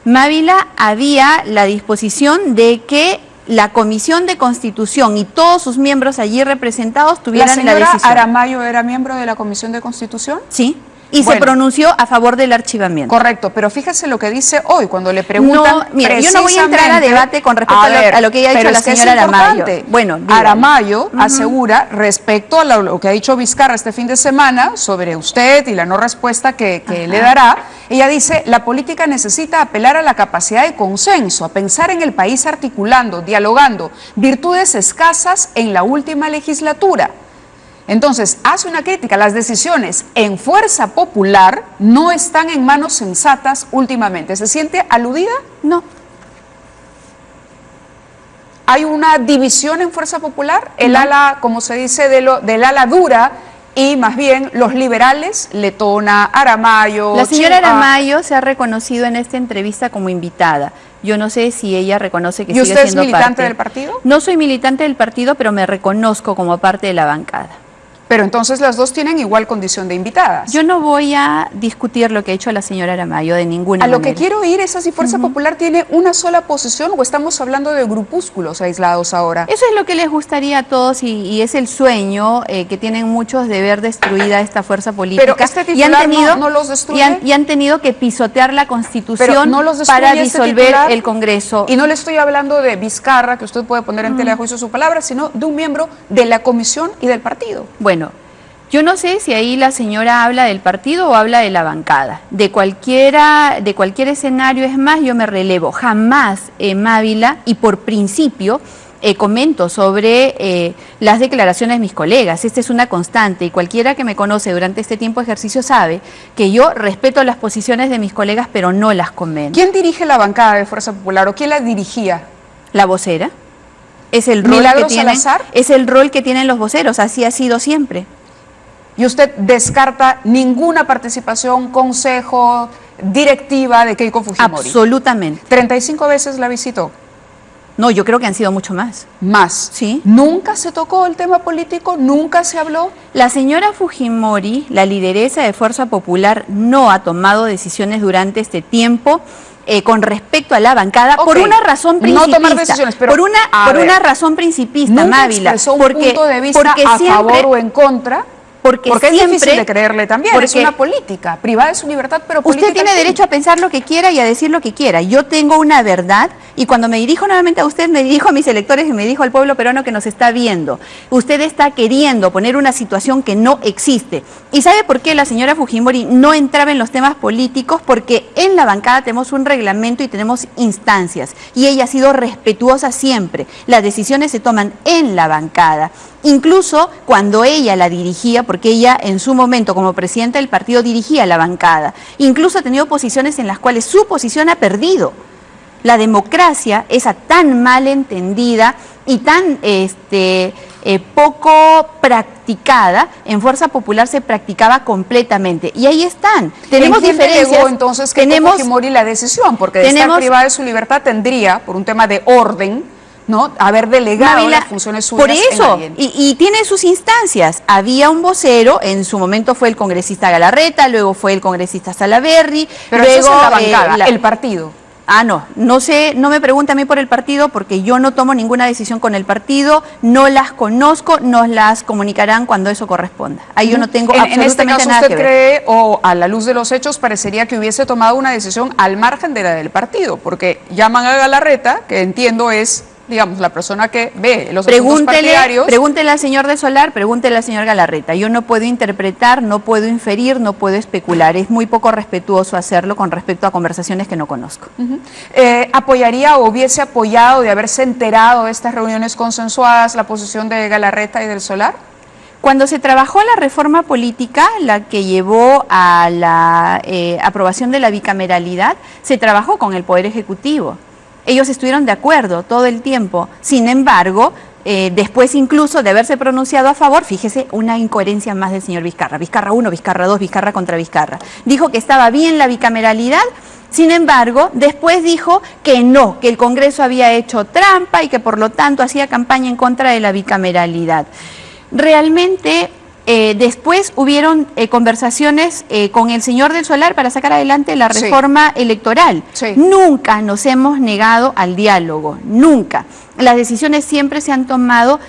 Mávila, había la disposición de que la Comisión de Constitución y todos sus miembros allí representados tuvieran la decisión. ¿La señora Aramayo era miembro de la Comisión de Constitución? Sí. Y se pronunció a favor del archivamiento. Correcto, pero fíjese lo que dice hoy cuando le preguntan. No, mira, yo no voy a entrar a debate con respecto a lo que ella ha dicho la señora Aramayo. Bueno, Aramayo asegura respecto a lo que ha dicho Vizcarra este fin de semana sobre usted y la no respuesta que le dará. Ella dice, la política necesita apelar a la capacidad de consenso, a pensar en el país articulando, dialogando, virtudes escasas en la última legislatura. Entonces, hace una crítica, las decisiones en Fuerza Popular no están en manos sensatas últimamente. ¿Se siente aludida? No. ¿Hay una división en Fuerza Popular? El ala, como se dice, del ala dura, y más bien los liberales, Letona, Aramayo... La señora Aramayo se ha reconocido en esta entrevista como invitada. Yo no sé si ella reconoce que sigue siendo parte. ¿Y usted es militante del partido? No soy militante del partido, pero me reconozco como parte de la bancada. Pero entonces las dos tienen igual condición de invitadas. Yo no voy a discutir lo que ha hecho la señora Aramayo de ninguna manera. A lo que quiero ir es si Fuerza Popular tiene una sola posición o estamos hablando de grupúsculos aislados ahora. Eso es lo que les gustaría a todos y es el sueño que tienen muchos de ver destruida esta fuerza política. Pero este titular no los destruye. Y han tenido que pisotear la Constitución para disolver el Congreso. Y no le estoy hablando de Vizcarra, que usted puede poner en tela de juicio su palabra, sino de un miembro de la comisión y del partido. Bueno, yo no sé si ahí la señora habla del partido o habla de la bancada. De cualquier escenario, es más, yo me relevo. Jamás Mávila, y por principio, comento sobre las declaraciones de mis colegas. Esta es una constante y cualquiera que me conoce durante este tiempo de ejercicio sabe que yo respeto las posiciones de mis colegas, pero no las comento. ¿Quién dirige la bancada de Fuerza Popular o quién la dirigía? La vocera. Es el rol que tienen, es el rol que tienen los voceros, así ha sido siempre. ¿Y usted descarta ninguna participación, consejo, directiva de Keiko Fujimori? Absolutamente. 35 veces la visitó. No, yo creo que han sido mucho más. ¿Más? Sí. ¿Nunca se tocó el tema político? ¿Nunca se habló? La señora Fujimori, la lideresa de Fuerza Popular, no ha tomado decisiones durante este tiempo con respecto a la bancada, por una razón principista. No tomar decisiones, pero por una razón principista, Mávila. Expresó un punto de vista a favor o en contra. Porque es difícil de creerle también, es una política, privada de su libertad, pero política. Usted tiene derecho a pensar lo que quiera y a decir lo que quiera. Yo tengo una verdad y cuando me dirijo nuevamente a usted, me dirijo a mis electores y me dirijo al pueblo peruano que nos está viendo. Usted está queriendo poner una situación que no existe. ¿Y sabe por qué la señora Fujimori no entraba en los temas políticos? Porque en la bancada tenemos un reglamento y tenemos instancias y ella ha sido respetuosa siempre. Las decisiones se toman en la bancada. Incluso cuando ella la dirigía, porque ella en su momento como presidenta del partido dirigía la bancada, incluso ha tenido posiciones en las cuales su posición ha perdido. La democracia, esa tan mal entendida y tan poco practicada, en Fuerza Popular se practicaba completamente. Y ahí están. Tenemos diferencias. Llegó entonces que Fujimori la decisión, porque de estar privada de su libertad tendría, por un tema de orden, ¿no?, haber delegado Mávila, las funciones suyas por eso, en alguien. Y tiene sus instancias. Había un vocero, en su momento fue el congresista Galarreta, luego fue el congresista Salaverry, pero luego eso es la bancada, el partido. No sé, no me pregunte a mí por el partido porque yo no tomo ninguna decisión con el partido, no las conozco, nos las comunicarán cuando eso corresponda. Ahí yo no tengo absolutamente nada que ver. En este caso, ¿usted cree, o a la luz de los hechos, parecería que hubiese tomado una decisión al margen de la del partido? Porque llaman a Galarreta, que entiendo es, digamos, la persona que ve los asuntos partidarios. Pregúntele al señor de Solar, pregúntele al señor Galarreta. Yo no puedo interpretar, no puedo inferir, no puedo especular. Es muy poco respetuoso hacerlo con respecto a conversaciones que no conozco. ¿Apoyaría o hubiese apoyado de haberse enterado de estas reuniones consensuadas la posición de Galarreta y del Solar? Cuando se trabajó la reforma política, la que llevó a la aprobación de la bicameralidad, se trabajó con el Poder Ejecutivo. Ellos estuvieron de acuerdo todo el tiempo. Sin embargo, después incluso de haberse pronunciado a favor, fíjese, una incoherencia más del señor Vizcarra. Vizcarra 1, Vizcarra 2, Vizcarra contra Vizcarra. Dijo que estaba bien la bicameralidad, sin embargo, después dijo que no, que el Congreso había hecho trampa y que por lo tanto hacía campaña en contra de la bicameralidad. Realmente, después hubieron conversaciones con el señor del Solar para sacar adelante la reforma electoral. Sí. Nunca nos hemos negado al diálogo, nunca. Las decisiones siempre se han tomado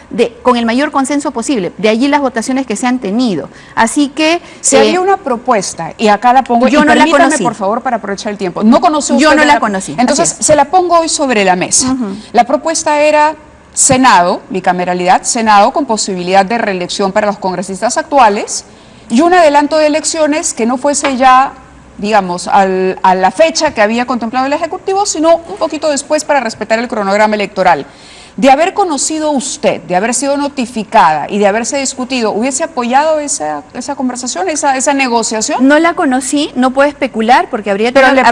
con el mayor consenso posible, de allí las votaciones que se han tenido. Así que... Si había una propuesta, y acá la pongo, yo y no la permítame, conocí. por favor, para aprovechar el tiempo. No conoce usted. Yo no la conocí. Entonces, así es. se la pongo hoy sobre la mesa. La propuesta era Senado, bicameralidad, Senado con posibilidad de reelección para los congresistas actuales y un adelanto de elecciones que no fuese ya, digamos, a la fecha que había contemplado el Ejecutivo, sino un poquito después para respetar el cronograma electoral. De haber conocido usted, de haber sido notificada y de haberse discutido, ¿hubiese apoyado esa conversación, esa negociación? No la conocí, no puedo especular porque habría Pero tenido...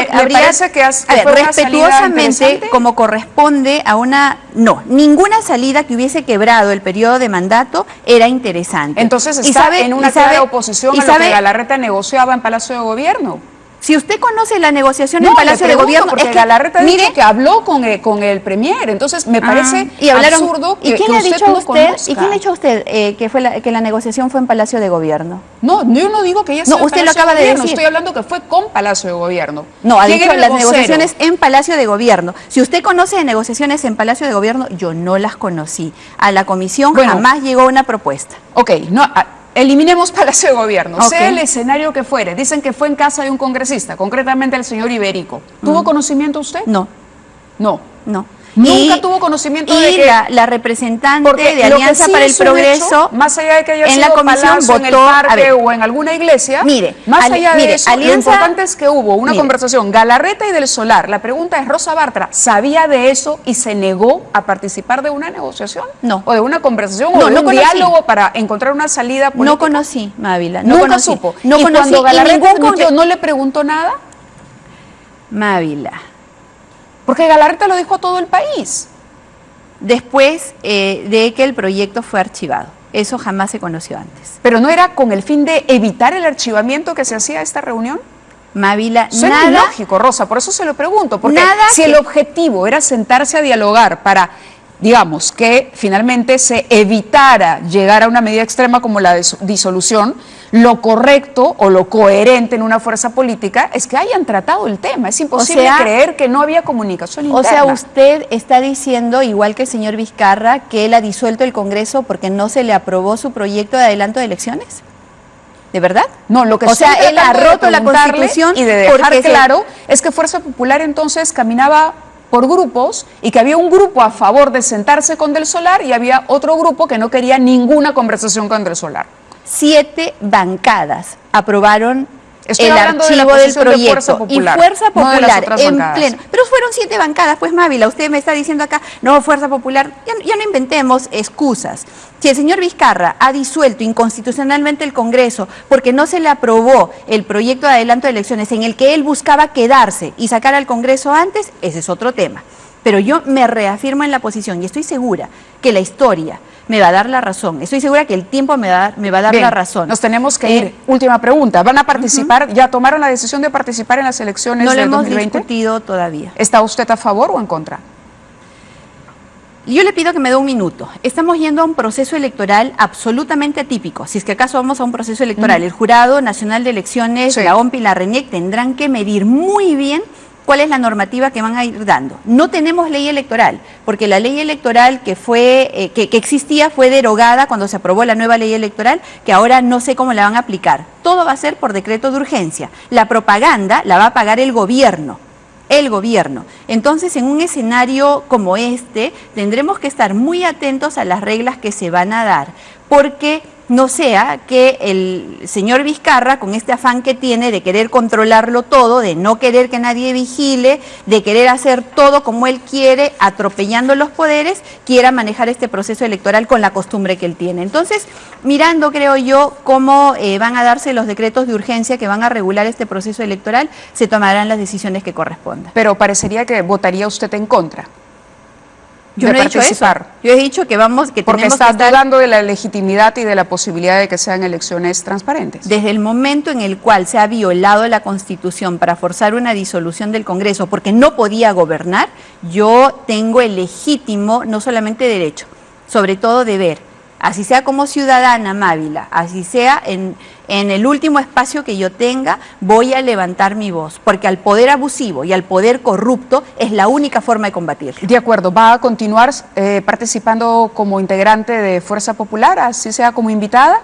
¿le parece que fue una salida respetuosamente, interesante? como corresponde a una... No, ninguna salida que hubiese quebrado el periodo de mandato era interesante. Entonces está en una clara oposición a lo que Galarreta negociaba en Palacio de Gobierno. Si usted conoce la negociación en Palacio de Gobierno... Porque Galarreta dijo que habló con el Premier, entonces me parece absurdo que quién le ha usted dicho a no usted, conozca. ¿Y quién le ha dicho a usted que la negociación fue en Palacio de Gobierno? No, yo no digo que ella sea No, usted lo Palacio acaba de Gobierno, decir. estoy hablando que fue con Palacio de Gobierno. No, ha ¿Quién dicho era el las vocero? negociaciones en Palacio de Gobierno. Si usted conoce de negociaciones en Palacio de Gobierno, yo no las conocí. A la comisión jamás llegó una propuesta. Ok, eliminemos Palacio de Gobierno, Ok. sea el escenario que fuere. Dicen que fue en casa de un congresista, concretamente el señor Iberico. ¿Tuvo conocimiento usted? No, No. no. Nunca tuvo conocimiento de que... la representante Porque de lo que Alianza sí para el hizo un Progreso, hecho, más allá de que haya en sido la comisión Palacio, en el votó, parque o en alguna iglesia, más allá de eso, lo importante es que hubo una conversación Galarreta y del Solar. La pregunta es, ¿Rosa Bartra sabía de eso y se negó a participar de una negociación? No. ¿O de una conversación No, o de no un conocí. diálogo para encontrar una salida política? no conocí, Mávila, no Nunca conocí. supo. No ¿Y conocí, cuando Galarreta ningún admitió, no le preguntó nada? Mávila. Porque Galarreta lo dijo a todo el país. Después de que el proyecto fue archivado. Eso jamás se conoció antes. ¿Pero no era con el fin de evitar el archivamiento que se hacía a esta reunión? Mávila, Suena nada... ilógico, Rosa, por eso se lo pregunto, porque Nada si el objetivo era sentarse a dialogar para, digamos, que finalmente se evitara llegar a una medida extrema como la disolución, lo correcto o lo coherente en una fuerza política es que hayan tratado el tema. Es imposible creer que no había comunicación interna. O sea, usted está diciendo, igual que el señor Vizcarra, que él ha disuelto el Congreso porque no se le aprobó su proyecto de adelanto de elecciones. ¿De verdad? No, lo que o sea, estoy él ha tratando de roto la preguntarle Constitución y de dejar porque claro es que Fuerza Popular entonces caminaba por grupos y que había un grupo a favor de sentarse con Del Solar y había otro grupo que no quería ninguna conversación con Del Solar. 7 bancadas aprobaron Estoy el hablando de la archivo del posición de proyecto Fuerza Popular, y Fuerza no de las Popular otras en bancadas. pleno. Pero fueron 7 bancadas, pues Mávila, usted me está diciendo acá, no, Fuerza Popular, ya no inventemos excusas. Si el señor Vizcarra ha disuelto inconstitucionalmente el Congreso porque no se le aprobó el proyecto de adelanto de elecciones en el que él buscaba quedarse y sacar al Congreso antes, ese es otro tema. Pero yo me reafirmo en la posición y estoy segura que la historia me va a dar la razón. Estoy segura que el tiempo me va a dar Bien, la razón. nos tenemos que ir. Última pregunta. ¿Van a participar? ¿Ya tomaron la decisión de participar en las elecciones No lo del hemos 2020? discutido todavía. ¿Está usted a favor o en contra? Yo le pido que me dé un minuto. Estamos yendo a un proceso electoral absolutamente atípico. Si es que acaso vamos a un proceso electoral, el Jurado Nacional de Elecciones, Sí. la OMP y la RENIEC tendrán que medir muy bien cuál es la normativa que van a ir dando. No tenemos ley electoral, porque la ley electoral que existía fue derogada cuando se aprobó la nueva ley electoral, que ahora no sé cómo la van a aplicar. Todo va a ser por decreto de urgencia. La propaganda la va a pagar el gobierno. El gobierno. Entonces, en un escenario como este, tendremos que estar muy atentos a las reglas que se van a dar, porque no sea que el señor Vizcarra, con este afán que tiene de querer controlarlo todo, de no querer que nadie vigile, de querer hacer todo como él quiere, atropellando los poderes, quiera manejar este proceso electoral con la costumbre que él tiene. Entonces, mirando, creo yo, cómo van a darse los decretos de urgencia que van a regular este proceso electoral, se tomarán las decisiones que correspondan. Pero parecería que votaría usted en contra. Yo no he dicho eso. Yo he dicho que vamos, que porque tenemos está que estar dudando de la legitimidad y de la posibilidad de que sean elecciones transparentes. desde el momento en el cual se ha violado la Constitución para forzar una disolución del Congreso porque no podía gobernar, yo tengo el legítimo, no solamente derecho, sobre todo deber, así sea como ciudadana Mávila, así sea en el último espacio que yo tenga, voy a levantar mi voz, porque al poder abusivo y al poder corrupto es la única forma de combatirlo. De acuerdo, ¿va a continuar participando como integrante de Fuerza Popular, así sea como invitada?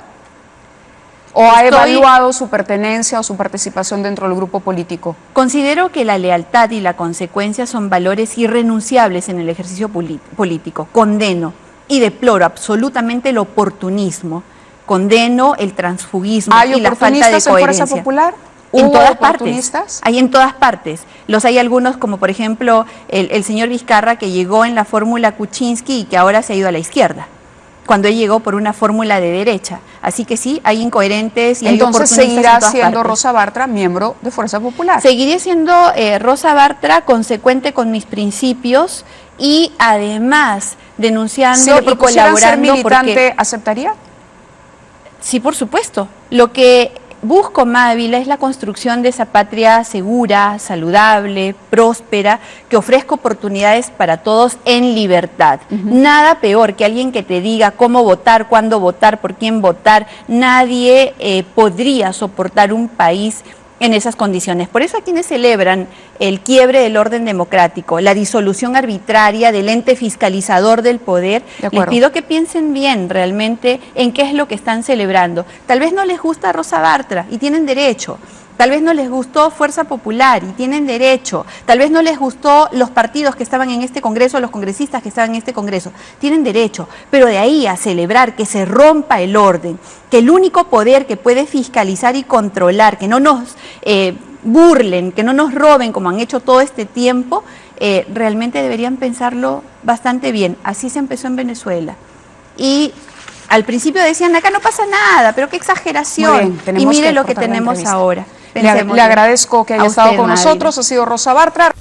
¿O ha evaluado su pertenencia o su participación dentro del grupo político? Considero que la lealtad y la consecuencia son valores irrenunciables en el ejercicio político. Condeno y deploro absolutamente el oportunismo, condeno el transfugismo y la falta de coherencia. ¿Hay oportunistas en Fuerza Popular? En todas partes. Hay en todas partes. Hay algunos, como por ejemplo el señor Vizcarra, que llegó en la fórmula Kuczynski y que ahora se ha ido a la izquierda, cuando él llegó por una fórmula de derecha. Así que sí, hay incoherentes y hay oportunistas. Entonces seguirá siendo partes. Rosa Bartra miembro de Fuerza Popular. Seguiré siendo Rosa Bartra, consecuente con mis principios y además denunciando si le y colaborando. Ser militante, ¿aceptaría? Sí, por supuesto. Lo que busco, Mávila, es la construcción de esa patria segura, saludable, próspera, que ofrezca oportunidades para todos en libertad. Nada peor que alguien que te diga cómo votar, cuándo votar, por quién votar. Nadie podría soportar un país en esas condiciones. Por eso a quienes celebran el quiebre del orden democrático, la disolución arbitraria del ente fiscalizador del poder, les pido que piensen bien realmente en qué es lo que están celebrando. Tal vez no les gusta Rosa Bartra y tienen derecho. Tal vez no les gustó Fuerza Popular y tienen derecho. Tal vez no les gustó los partidos que estaban en este Congreso, los congresistas que estaban en este Congreso. Tienen derecho. Pero de ahí a celebrar que se rompa el orden, que el único poder que puede fiscalizar y controlar, que no nos burlen, que no nos roben como han hecho todo este tiempo, realmente deberían pensarlo bastante bien. Así se empezó en Venezuela. Y al principio decían, acá no pasa nada, pero qué exageración. Y mire lo que tenemos ahora. Le agradezco que haya estado con nosotros. Ha sido Rosa Bartra.